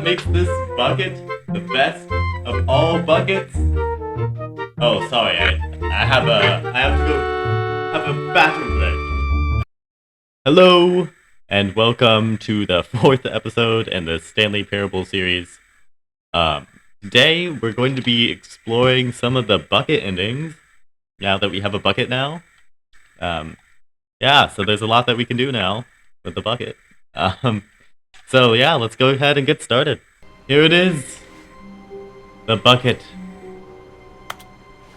makes this bucket the best of all buckets? Oh, sorry, I have to go have a bathroom break. Hello, and welcome to the 4th episode in the Stanley Parable series. Today we're going to be exploring some of the bucket endings, now that we have a bucket now. Yeah, so there's a lot that we can do now with the bucket. So yeah, let's go ahead and get started. Here it is. The bucket.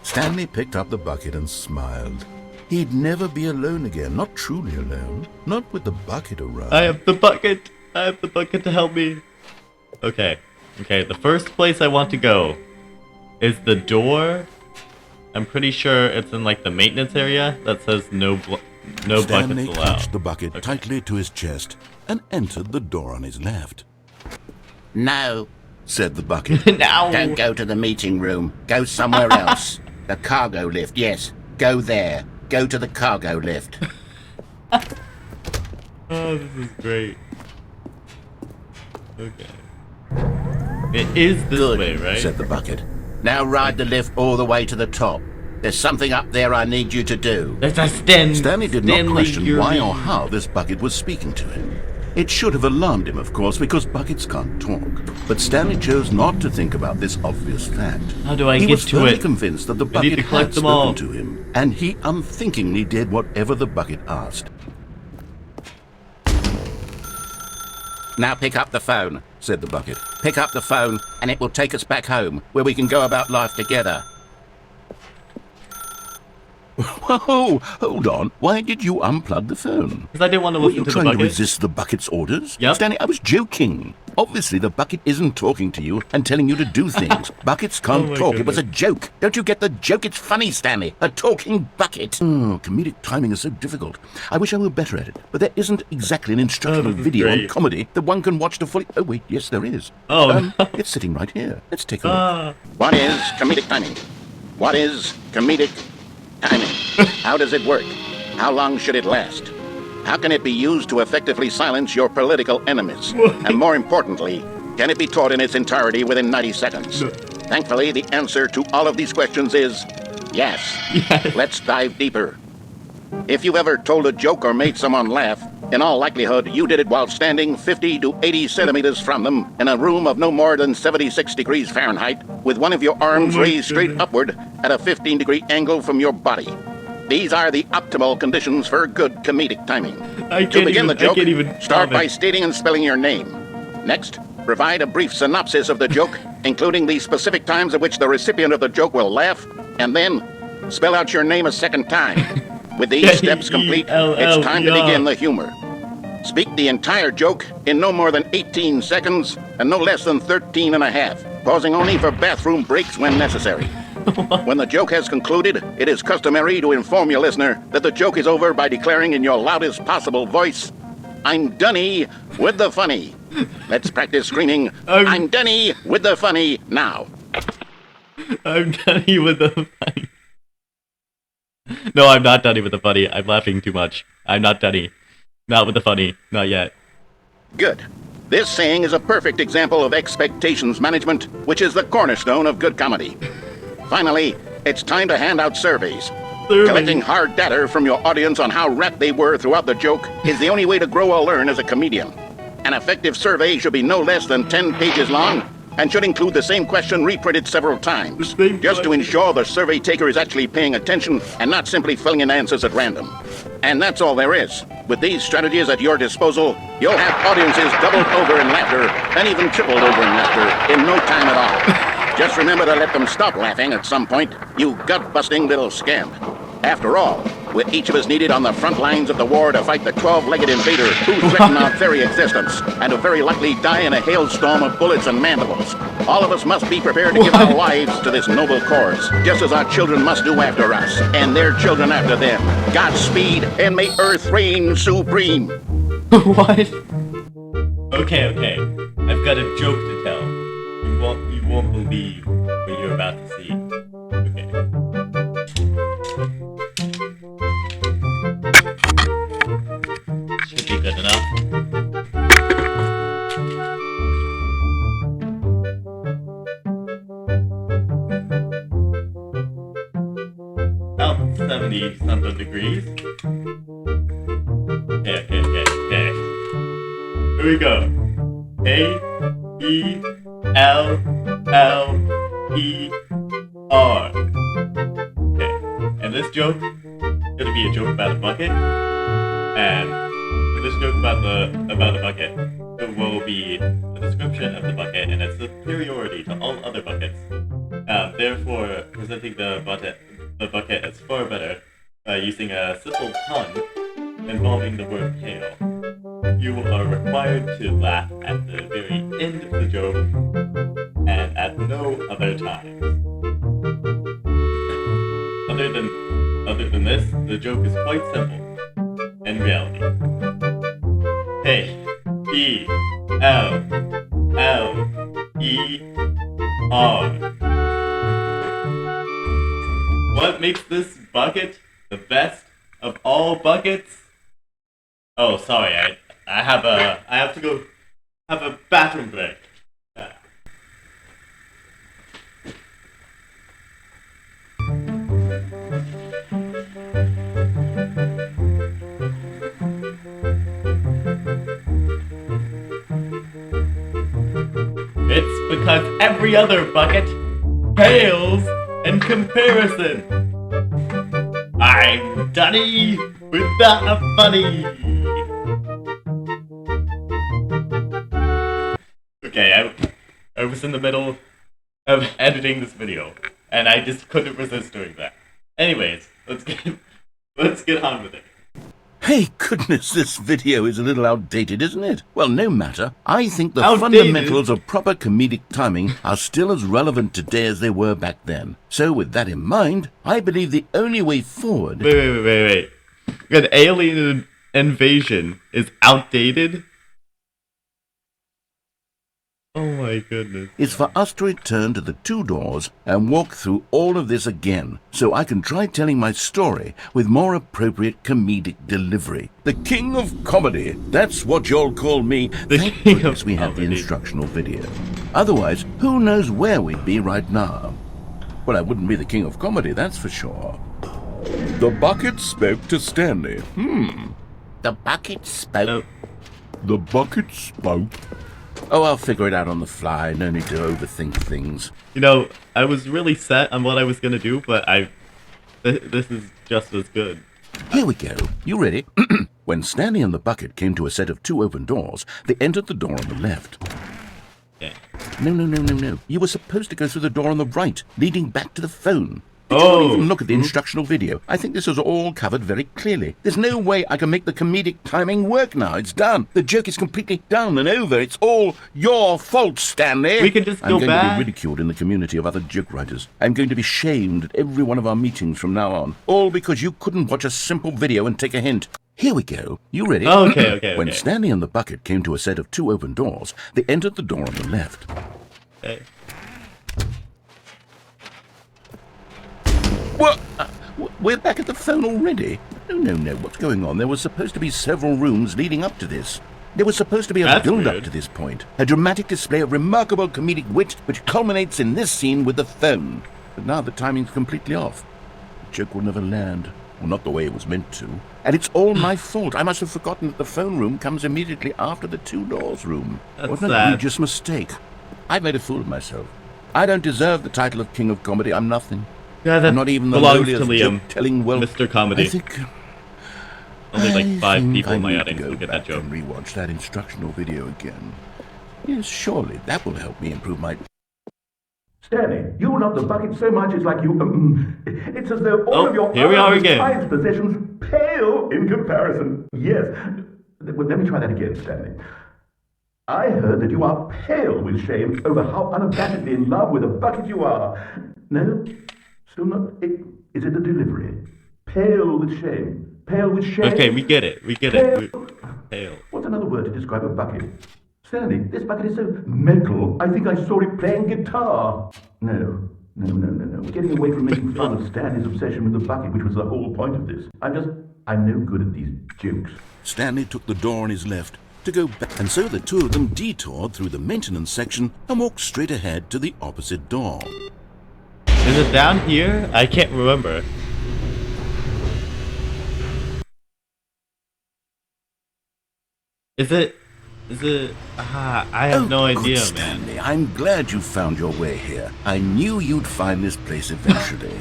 Stanley picked up the bucket and smiled. He'd never be alone again, not truly alone, not with the bucket around. I have the bucket. I have the bucket to help me. Okay, the first place I want to go is the door. I'm pretty sure it's in like the maintenance area that says no buckets allowed. Stanley clutched the bucket tightly to his chest and entered the door on his left. No, said the bucket. Now. don't go to the meeting room. Go somewhere else. The cargo lift, yes. Go there. Go to the cargo lift. Oh, this is great. Okay. It is this Good, way, right? said the bucket. Now ride the lift all the way to the top. There's something up there I need you to do. There's a Stanley did not question why me. or how this bucket was speaking to him. It should have alarmed him, of course, because buckets can't talk. But Stanley chose not to think about this obvious fact. How do I He get was to firmly it? convinced that the I need bucket to collect had them all. spoken to him, and he unthinkingly did whatever the bucket asked. Now pick up the phone, Said the bucket. Pick up the phone, and it will take us back home, where we can go about life together. Whoa, hold on. Why did you unplug the phone? Because I didn't want to Were listen you to the trying to bucket. resist the bucket's orders? Yep. Stanley, I was joking. Obviously, the bucket isn't talking to you and telling you to do things. Buckets can't my talk. It was a goodness. joke. Don't you get the joke? It's funny, Stanley. A talking bucket. Oh, comedic timing is so difficult. I wish I were better at it. But there isn't exactly an instructional this is video on great. comedy that one can watch to fully... Oh, wait, yes, there is. Oh, no. It's sitting right here. Let's take a look. Ah. What is comedic timing? What is comedic timing? How does it work? How long should it last? How can it be used to effectively silence your political enemies? And more importantly, can it be taught in its entirety within 90 seconds? Thankfully, the answer to all of these questions is yes. Yes. Let's dive deeper. If you've ever told a joke or made someone laugh, in all likelihood, you did it while standing 50 to 80 centimeters from them in a room of no more than 76 degrees Fahrenheit, with one of your arms raised straight upward at a 15-degree angle from your body. These are the optimal conditions for good comedic timing. To begin the joke, start by stating and spelling your name. Next, provide a brief synopsis of the joke, including the specific times at which the recipient of the joke will laugh, and then spell out your name a second time. With these steps complete, it's time to begin the humor. Speak the entire joke in no more than 18 seconds and no less than 13 and a half, pausing only for bathroom breaks when necessary. When the joke has concluded, it is customary to inform your listener that the joke is over by declaring in your loudest possible voice, "I'm Dunny with the funny." Let's practice screaming, "I'm Dunny with the funny" now. I'm Dunny with the funny. No, I'm not Dunny with the funny. I'm laughing too much. I'm not Dunny. Not with the funny. Not yet. Good. This saying is a perfect example of expectations management, which is the cornerstone of good comedy. Finally, it's time to hand out surveys. Collecting hard data from your audience on how rapt they were throughout the joke is the only way to grow or learn as a comedian. An effective survey should be no less than 10 pages long and should include the same question reprinted several times, just to ensure the survey taker is actually paying attention and not simply filling in answers at random. And that's all there is. With these strategies at your disposal, you'll have audiences doubled over in laughter and even tripled over in laughter in no time at all. Just remember to let them stop laughing at some point, you gut-busting little scamp. After all, with each of us needed on the front lines of the war to fight the 12-legged invader who threatened our very existence, and to very likely die in a hailstorm of bullets and mandibles, all of us must be prepared to give our lives to this noble cause, just as our children must do after us, and their children after them. Godspeed, and may Earth reign supreme. What? Okay. I've got a joke to tell. You won't believe what you're about to see. Okay. Should be good enough. 30-something degrees. Okay. Here we go. A-E-L-L-E-R. Okay, and this joke is gonna be a joke about a bucket, and this joke about the bucket will be a description of the bucket and its superiority to all other buckets. Therefore, presenting the bucket as far better using a simple pun involving the word pale. You are required to laugh at the very end of the joke and at no other times. Other than this, the joke is quite simple in reality. A-E-L-L-E-R. What makes this bucket the best of all buckets? Oh, sorry, I have to go have a bathroom break. It's because every other bucket pales in comparison. I'm Dunny with the funny. Okay, I was in the middle of editing this video, and I just couldn't resist doing that. Anyways, let's get on with it. Hey, goodness, this video is a little outdated, isn't it? Well, no matter. I think the Outdated? fundamentals of proper comedic timing are still as relevant today as they were back then. So, with that in mind, I believe the only way forward... Wait. An alien invasion is outdated? Oh my goodness. is for us to return to the two doors and walk through all of this again, so I can try telling my story with more appropriate comedic delivery. The King of Comedy, that's what you'll call me. Thank King of goodness we have the Comedy. instructional video. Otherwise, who knows where we'd be right now? Well, I wouldn't be the King of Comedy, that's for sure. The bucket spoke to Stanley. The bucket spoke? The bucket spoke? Oh, I'll figure it out on the fly. No need to overthink things. You know, I was really set on what I was gonna do, but this is just as good. Here we go. You ready? When Stanley and the bucket came to a set of two open doors, they entered the door on the left. Okay. No. You were supposed to go through the door on the right, leading back to the phone. Did you not even look at the instructional video? I think this is all covered very clearly. There's no way I can make the comedic timing work now. It's done. The joke is completely done and over. It's all your fault, Stanley. We can just go I'm going back. to be ridiculed in the community of other joke writers. I'm going to be shamed at every one of our meetings from now on. All because you couldn't watch a simple video and take a hint. Here we go. You ready? Okay. When Stanley and the bucket came to a set of two open doors, they entered the door on the left. Okay. What? We're back at the phone already? No. What's going on? There was supposed to be several rooms leading up to this. There was supposed to be a That's build-up weird. to this point. A dramatic display of remarkable comedic wit which culminates in this scene with the phone. But now the timing's completely off. The joke will never land. Well, not the way it was meant to. And it's all my fault. I must have forgotten that the phone room comes immediately after the two doors room. That's What an sad. egregious mistake. I've made a fool of myself. I don't deserve the title of King of Comedy. I'm nothing. Yeah, that I'm not even the belongs to lowliest Liam, joke-telling. Well, Mr. Comedy. I think Only like 5 people I in my need to audience go will get that back joke. and rewatch that instructional video again. Yes, surely that will help me improve my... Stanley, you love the bucket so much it's like you... it's as though all of your here we are again. prized possessions pale in comparison. Yes. Well, let me try that again, Stanley. I heard that you are pale with shame over how unabashedly in love with a bucket you are. No? Still not? Is it the delivery? Pale with shame. Pale with shame. Okay, we get it. Pale. What's another word to describe a bucket? Stanley, this bucket is so metal, I think I saw it playing guitar. No. We're getting away from making fun of Stanley's obsession with the bucket, which was the whole point of this. I'm no good at these jokes. Stanley took the door on his left to go back, and so the two of them detoured through the maintenance section and walked straight ahead to the opposite door. Is it down here? I can't remember. Is it? I have no idea, good, Stanley. I'm glad you found your way here. I knew you'd find this place eventually.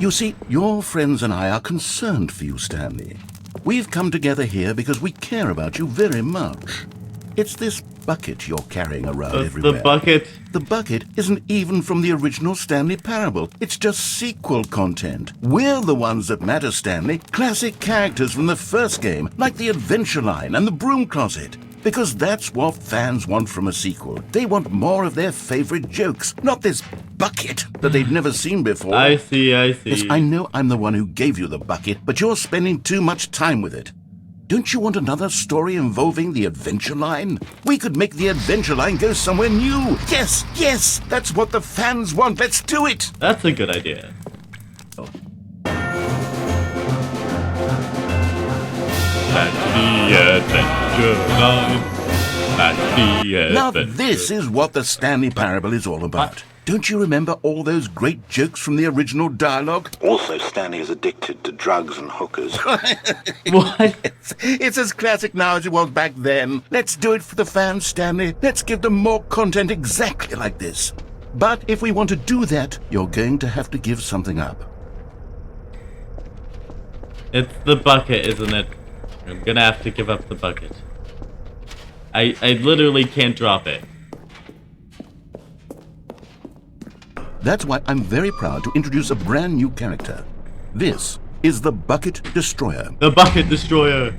You see, your friends and I are concerned for you, Stanley. We've come together here because we care about you very much. It's this bucket you're carrying around everywhere. The bucket? The bucket isn't even from the original Stanley Parable. It's just sequel content. We're the ones that matter, Stanley. Classic characters from the first game, like the Adventure Line and the Broom Closet. Because that's what fans want from a sequel. They want more of their favorite jokes, not this bucket that they've never seen before. I see. Yes, I know I'm the one who gave you the bucket, but you're spending too much time with it. Don't you want another story involving the Adventure Line? We could make the Adventure Line go somewhere new. Yes, that's what the fans want. Let's do it. That's a good idea. Now this is what the Stanley Parable is all about. Don't you remember all those great jokes from the original dialogue? Also, Stanley is addicted to drugs and hookers. What? It's as classic now as it was back then. Let's do it for the fans, Stanley. Let's give them more content exactly like this. But if we want to do that, you're going to have to give something up. It's the bucket, isn't it? I'm gonna have to give up the bucket. I literally can't drop it. That's why I'm very proud to introduce a brand new character. This is the Bucket Destroyer. The Bucket Destroyer.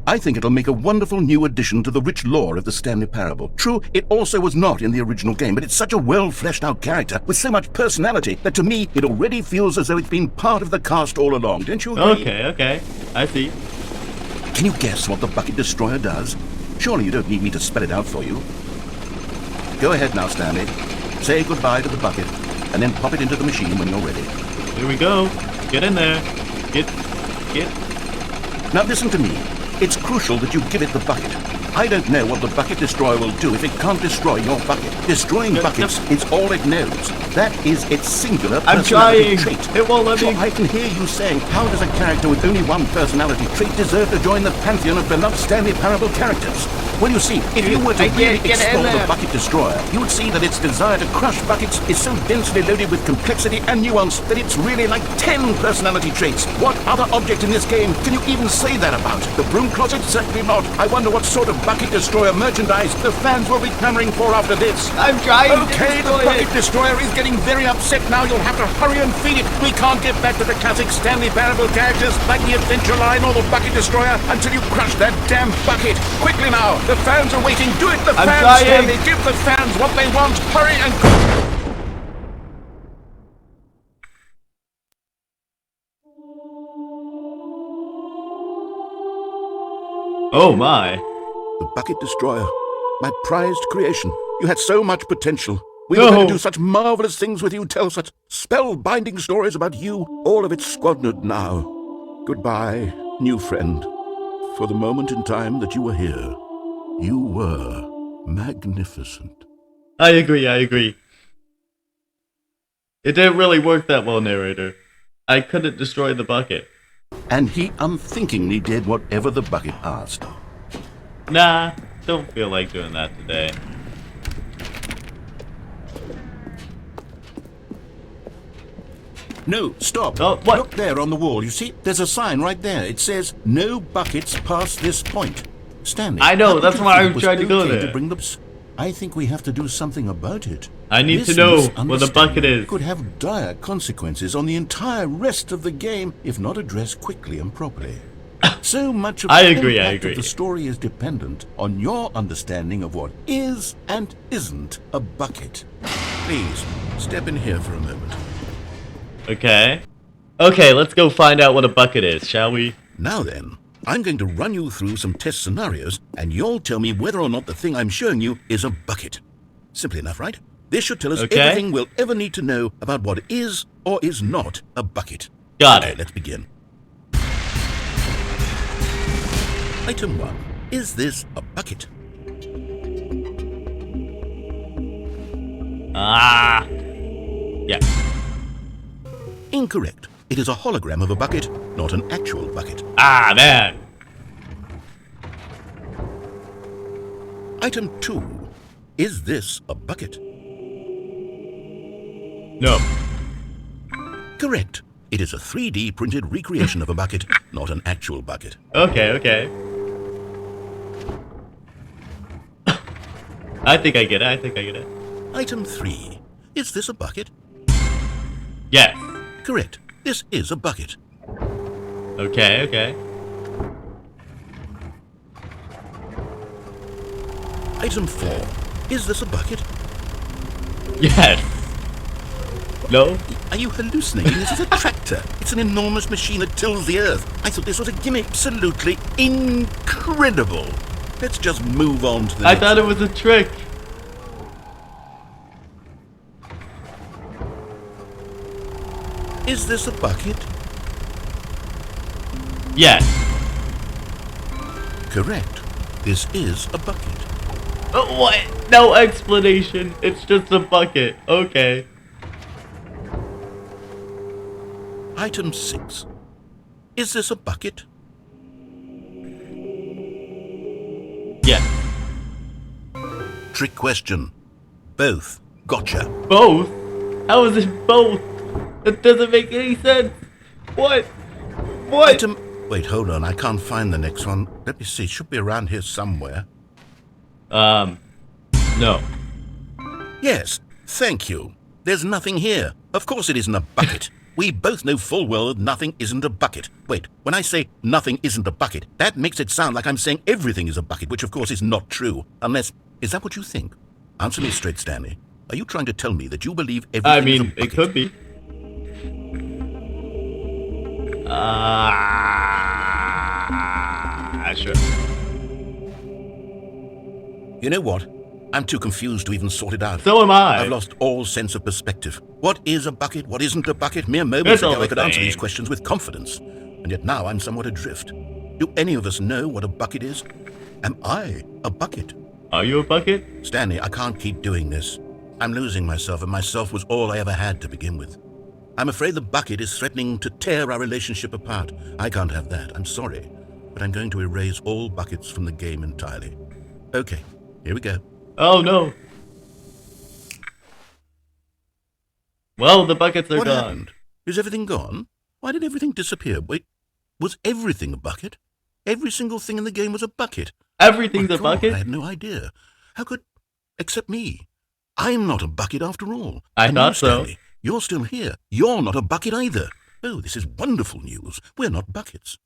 I think it'll make a wonderful new addition to the rich lore of the Stanley Parable. True, it also was not in the original game, but it's such a well-fleshed-out character with so much personality that to me, it already feels as though it's been part of the cast all along. Don't you agree? Okay. I see. Can you guess what the Bucket Destroyer does? Surely you don't need me to spell it out for you. Go ahead now, Stanley. Say goodbye to the bucket, and then pop it into the machine when you're ready. Here we go. Get in there. Get. Now listen to me. It's crucial that you give it the bucket. I don't know what the Bucket Destroyer will do if it can't destroy your bucket. Destroying buckets is all it knows. That is its singular personality trait. It won't let me. I can hear you saying, how does a character with only one personality trait deserve to join the pantheon of beloved Stanley Parable characters? Well, you see, if you were to really explore the Bucket Destroyer, you would see that its desire to crush buckets is so densely loaded with complexity and nuance that it's really like 10 personality traits. What other object in this game can you even say that about? The Broom Closet? Certainly not. I wonder what sort of Bucket Destroyer merchandise the fans will be clamoring for after this. I'm trying Okay, the Bucket Destroyer is getting very upset now. You'll have to hurry and feed it. We can't get back to the classic Stanley Parable characters like the Adventure Line or the Bucket Destroyer until you crush that damn bucket. Quickly now. The fans are waiting. Do it, the fans, Stanley. Give the fans what they want. Hurry and... Oh my. The Bucket Destroyer. My prized creation. You had so much potential. We were going to do such marvelous things with you, tell such spellbinding stories about you. All of it squandered now. Goodbye, new friend. For the moment in time that you were here, you were magnificent. I agree. It didn't really work that well, narrator. I couldn't destroy the bucket. And he unthinkingly did whatever the bucket asked. Nah, don't feel like doing that today. No, stop. Oh, what? Look there on the wall. You see, there's a sign right there. It says, no buckets past this point. Stanley, I know, that's why I was tried to go there. To bring the... I think we have to do something about it. I need to know where the bucket is. Could have dire consequences on the entire rest of the game if not addressed quickly and properly. So much of the impact of the story is dependent on your understanding of what is and isn't a bucket. Please, step in here for a moment. Okay, let's go find out what a bucket is, shall we? Now then, I'm going to run you through some test scenarios, and you'll tell me whether or not the thing I'm showing you is a bucket. Simple enough, right? This should tell us everything we'll ever need to know about what is or is not a bucket. Got it. Let's begin. Item 1. Is this a bucket? Yeah. Incorrect. It is a hologram of a bucket, not an actual bucket. Man. Item 2. Is this a bucket? No. Correct. It is a 3D printed recreation of a bucket, not an actual bucket. Okay, okay. I think I get it. I think I get it. Item 3. Is this a bucket? Yes. Correct. This is a bucket. Okay, okay. Item 4. Is this a bucket? Yes. No? Are you hallucinating? This is a tractor. It's an enormous machine that tills the earth. I thought this was a gimmick. Absolutely incredible. Let's just move on to the I next thought it one. was a trick. Is this a bucket? Yes. Correct. This is a bucket. Oh, what? No explanation. It's just a bucket. Okay. Item 6. Is this a bucket? Yes. Trick question. Both. Gotcha. Both? How is it both? That doesn't make any sense. What? What? Item... Wait, hold on. I can't find the next one. Let me see. It should be around here somewhere. No. Yes. Thank you. There's nothing here. Of course it isn't a bucket. We both know full well that nothing isn't a bucket. Wait, when I say nothing isn't a bucket, that makes it sound like I'm saying everything is a bucket, which of course is not true. Unless... Is that what you think? Answer me straight, Stanley. Are you trying to tell me that you believe everything I is a mean, bucket? it could be. Sure. You know what? I'm too confused to even sort it out. So am I. I've lost all sense of perspective. What is a bucket? What isn't a bucket? Mere moments It's all ago I the could answer same. these questions with confidence. And yet now I'm somewhat adrift. Do any of us know what a bucket is? Am I a bucket? Are you a bucket? Stanley, I can't keep doing this. I'm losing myself, and myself was all I ever had to begin with. I'm afraid the bucket is threatening to tear our relationship apart. I can't have that. I'm sorry. But I'm going to erase all buckets from the game entirely. Okay, here we go. Oh no. Well, the buckets are What gone. happened? Is everything gone? Why did everything disappear? Wait, was everything a bucket? Every single thing in the game was a bucket. Everything's My a God, bucket? I had no idea. How could... Except me. I'm not a bucket after all. I And thought you, so. Stanley, you're still here. You're not a bucket either. Oh, this is wonderful news. We're not buckets.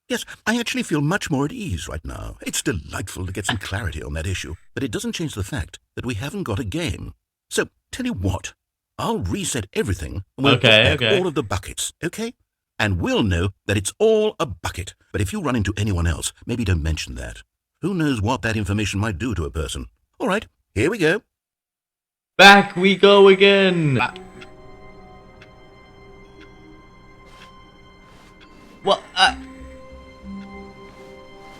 Yes, I actually feel much more at ease right now. It's delightful to get some clarity on that issue, but it doesn't change the fact that we haven't got a game. So, tell you what, I'll reset everything and we'll Okay, put back okay. all of the buckets, okay? And we'll know that it's all a bucket. But if you run into anyone else, maybe don't mention that. Who knows what that information might do to a person? All right, here we go. Back we go again. What?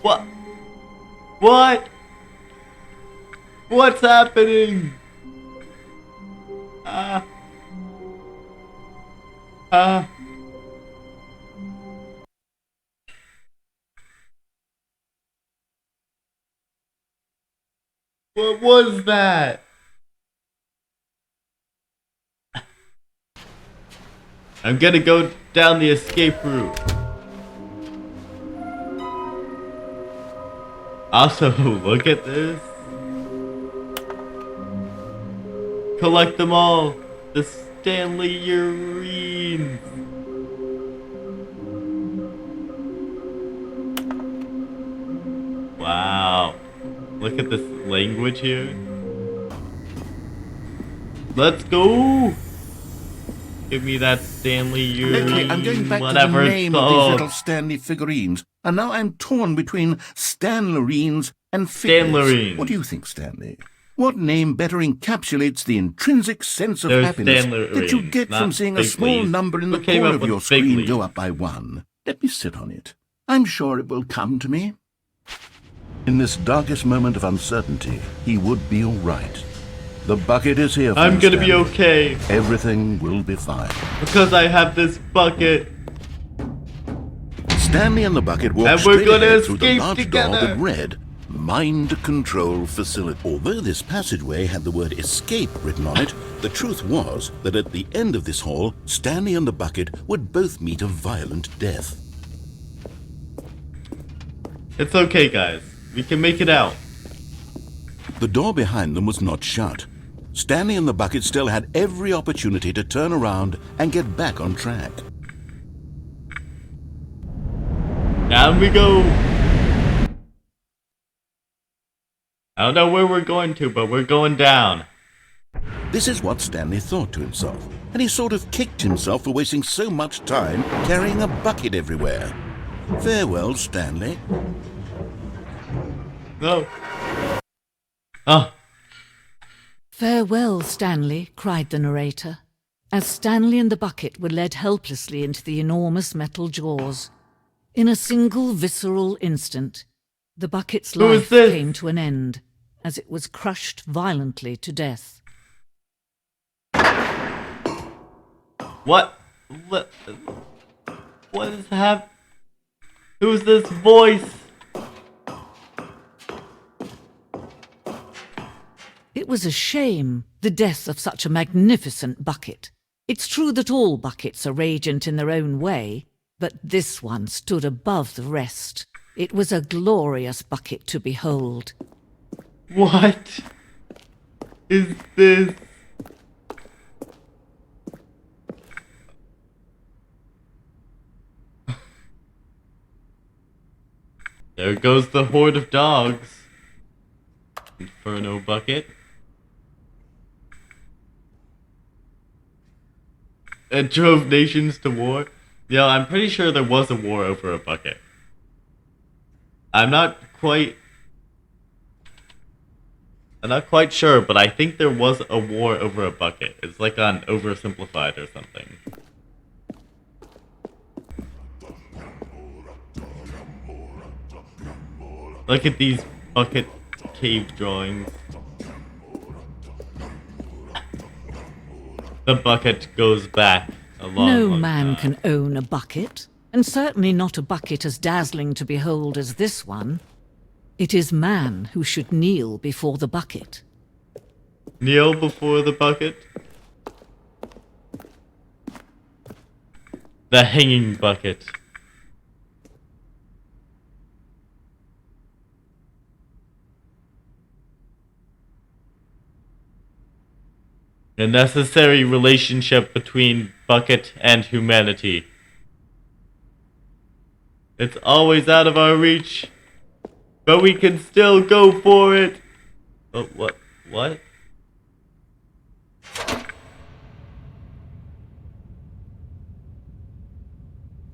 What? What? What's happening? What was that? I'm gonna go down the escape route. Also, look at this. Collect them all. The Stanley urines. Wow. Look at this language here. Let's go. Give me that Stanley urine. Okay, I'm going back whatever to the it's name of these called. little Stanley figurines. And now I'm torn between Stanlerines and figures. Stanlerines. What do you think, Stanley? What name better encapsulates the intrinsic sense of They're happiness Stanlerines, that you get from not seeing a Big small Leagues. number in the Who came corner up of your with Big screen Leagues? go up by one? Let me sit on it. I'm sure it will come to me. In this darkest moment of uncertainty, he would be all right. The bucket is here for I'm you, gonna be Stanley. okay Everything will be fine. because I have this bucket. Stanley and the bucket walked And we're straight gonna ahead through the escape large door together. that read, mind control facility. Although this passageway had the word escape written on it, the truth was that at the end of this hall, Stanley and the bucket would both meet a violent death. It's okay, guys. We can make it out. The door behind them was not shut. Stanley and the bucket still had every opportunity to turn around and get back on track. Down we go. I don't know where we're going to, but we're going down. This is what Stanley thought to himself, and he sort of kicked himself for wasting so much time carrying a bucket everywhere. Farewell, Stanley. No. Oh. Farewell, Stanley, cried the narrator, as Stanley and the bucket were led helplessly into the enormous metal jaws. In a single visceral instant, the bucket's life came to an end, as it was crushed violently to death. What is happening? Who's this voice? It was a shame, the death of such a magnificent bucket. It's true that all buckets are radiant in their own way, but this one stood above the rest. It was a glorious bucket to behold. What is this? There goes the horde of dogs. Inferno bucket. It drove nations to war. Yeah, I'm pretty sure there was a war over a bucket. I'm not quite sure, but I think there was a war over a bucket. It's like on Oversimplified or something. Look at these bucket cave drawings. The bucket goes back a long man time. can own a bucket, and certainly not a bucket as dazzling to behold as this one. It is man who should kneel before the bucket. Kneel before the bucket? The hanging bucket. A necessary relationship between bucket and humanity. It's always out of our reach, but we can still go for it. Oh, what? What?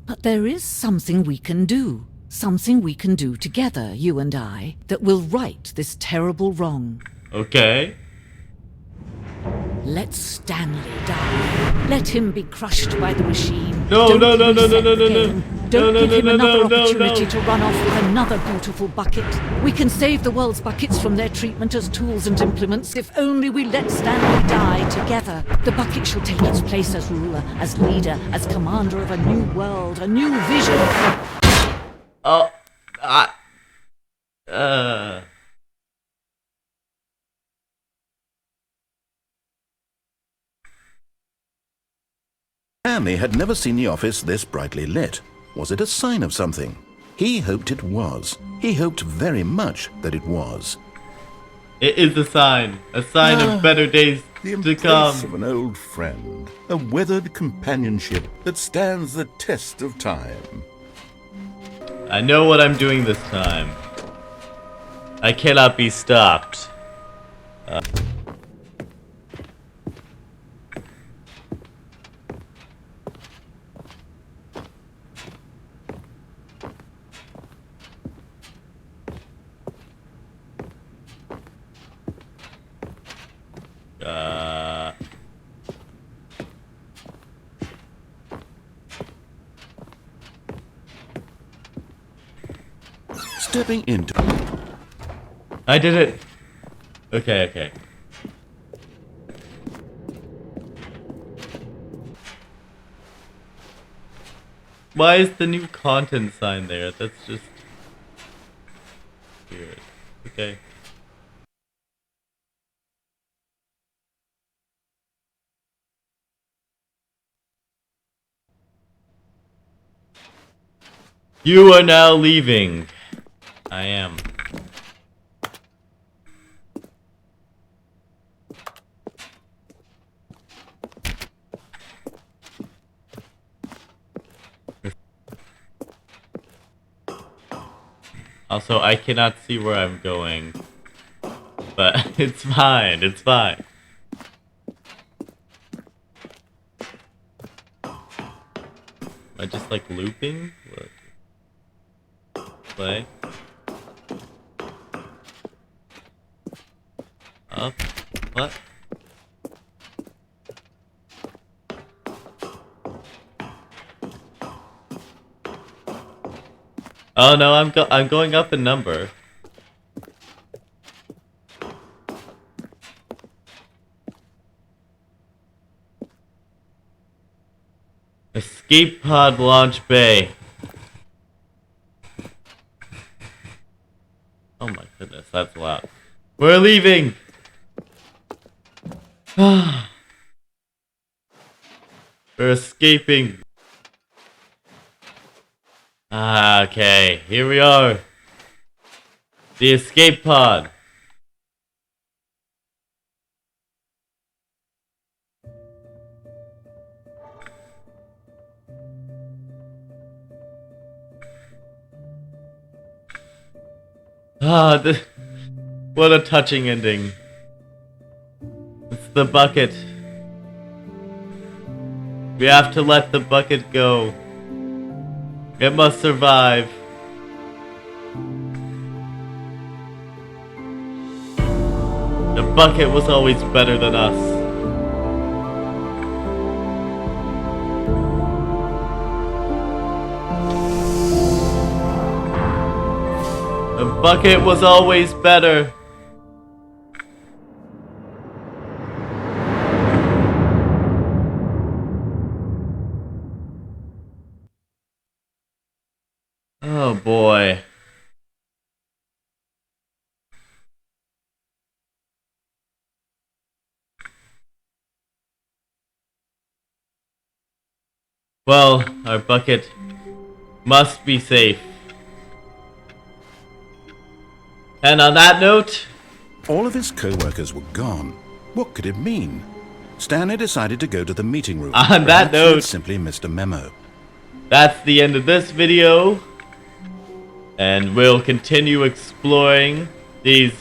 But there is something we can do. Something we can do together, you and I, that will right this terrible wrong. Okay. Let Stanley die. Let him be crushed by the machine. No, Don't no, no, no, reset no, no, the no, game. no. Don't No, give no, him no, another no, no, opportunity no. to run off with another beautiful bucket. We can save the world's buckets from their treatment as tools and implements if only we let Stanley die together. The bucket shall take its place as ruler, as leader, as commander of a new world, a new vision. Oh, Stanley had never seen the office this brightly lit. Was it a sign of something? He hoped it was. He hoped very much that it was. it is a sign of better days The to embrace come. of an old friend, a weathered companionship that stands the test of time. I know what I'm doing this time. I cannot be stopped. Stepping into... I did it. Okay. Why is the new content sign there? That's just weird. Okay. You are now leaving. I am. Also, I cannot see where I'm going. But it's fine, it's fine. Am I just like looping? What? Play. Up. What? Oh no, I'm going up in number. Escape pod launch bay. Oh my goodness, that's loud. We're leaving. We're escaping. Ah, okay, here we are. The escape pod. Ah, what a touching ending. It's the bucket. We have to let the bucket go. It must survive. The bucket was always better than us. The bucket was always better. Oh boy. Well, our bucket must be safe. And on that note, All of his co-workers were gone. What could it mean? Stanley decided to go to the meeting room. On that Perhaps he had note, simply missed a memo. that's the end of this video. And we'll continue exploring these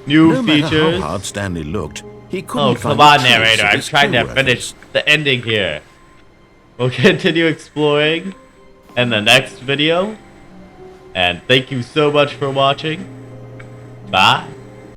new No matter features. how hard Stanley looked, he couldn't Oh, find come on, a trace narrator. of I'm his trying to co-workers. finish the ending here. We'll continue exploring in the next video. And thank you so much for watching. Bye.